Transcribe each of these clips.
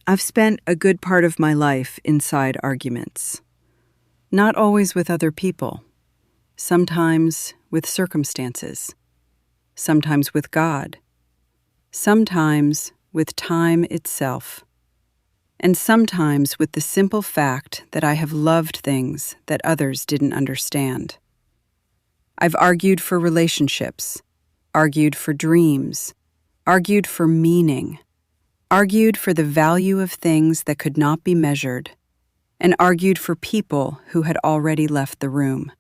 I've spent a good part of my life inside arguments. Not always with other people. Sometimes with circumstances. Sometimes with God. Sometimes with time itself. And sometimes with the simple fact that I have loved things that others didn't understand. I've argued for relationships, argued for dreams, argued for meaning, argued for the value of things that could not be measured, and argued for people who had already left the room.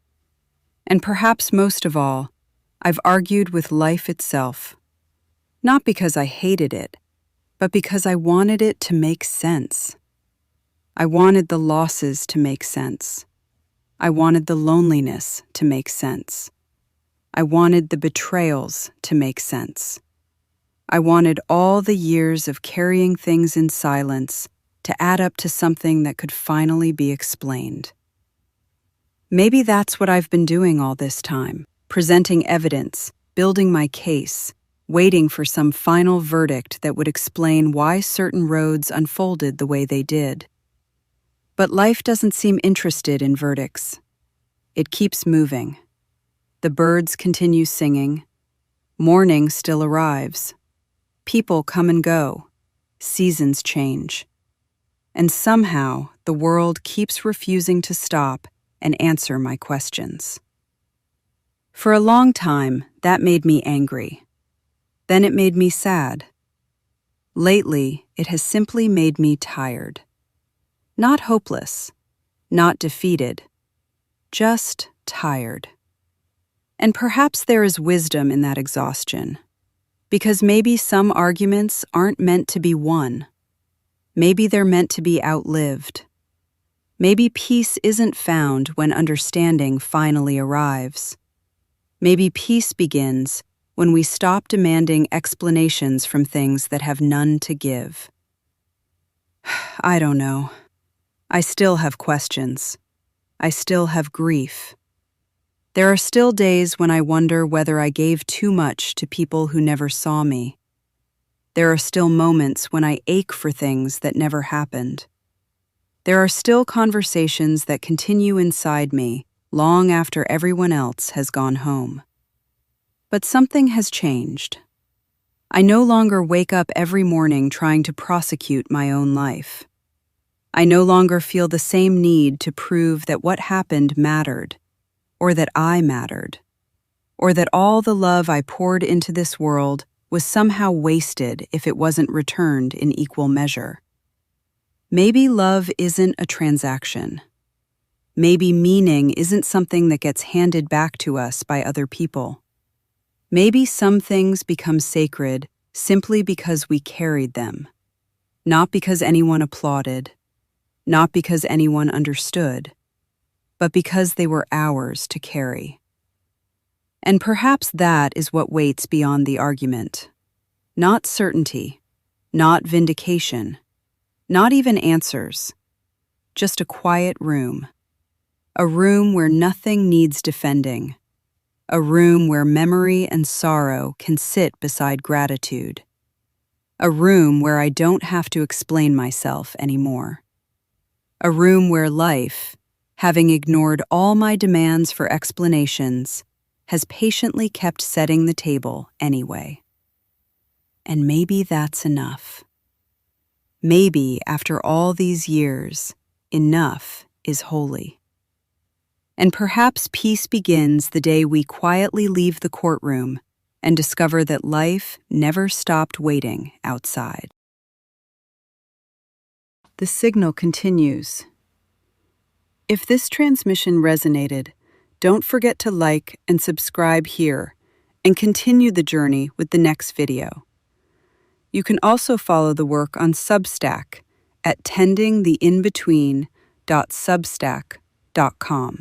And perhaps most of all, I've argued with life itself, not because I hated it, but because I wanted it to make sense. I wanted the losses to make sense. I wanted the loneliness to make sense. I wanted the betrayals to make sense. I wanted all the years of carrying things in silence to add up to something that could finally be explained. Maybe that's what I've been doing all this time, presenting evidence, building my case, waiting for some final verdict that would explain why certain roads unfolded the way they did. But life doesn't seem interested in verdicts. It keeps moving. The birds continue singing. Morning still arrives. People come and go. Seasons change. And somehow the world keeps refusing to stop and answer my questions. For a long time, that made me angry. Then it made me sad. Lately, it has simply made me tired. Not hopeless, not defeated, just tired. And perhaps there is wisdom in that exhaustion, because maybe some arguments aren't meant to be won. Maybe they're meant to be outlived. Maybe peace isn't found when understanding finally arrives. Maybe peace begins when we stop demanding explanations from things that have none to give. I don't know. I still have questions. I still have grief. There are still days when I wonder whether I gave too much to people who never saw me. There are still moments when I ache for things that never happened. There are still conversations that continue inside me long after everyone else has gone home. But something has changed. I no longer wake up every morning trying to prosecute my own life. I no longer feel the same need to prove that what happened mattered, or that I mattered, or that all the love I poured into this world was somehow wasted if it wasn't returned in equal measure. Maybe love isn't a transaction. Maybe meaning isn't something that gets handed back to us by other people. Maybe some things become sacred simply because we carried them, not because anyone applauded, not because anyone understood, but because they were ours to carry. And perhaps that is what waits beyond the argument. Not certainty, not vindication, not even answers, just a quiet room. A room where nothing needs defending. A room where memory and sorrow can sit beside gratitude. A room where I don't have to explain myself anymore. A room where life, having ignored all my demands for explanations, has patiently kept setting the table anyway. And maybe that's enough. Maybe after all these years, enough is holy. And perhaps peace begins the day we quietly leave the courtroom and discover that life never stopped waiting outside. The signal continues. If this transmission resonated, don't forget to like and subscribe here and continue the journey with the next video. You can also follow the work on Substack at tendingtheinbetween.substack.com.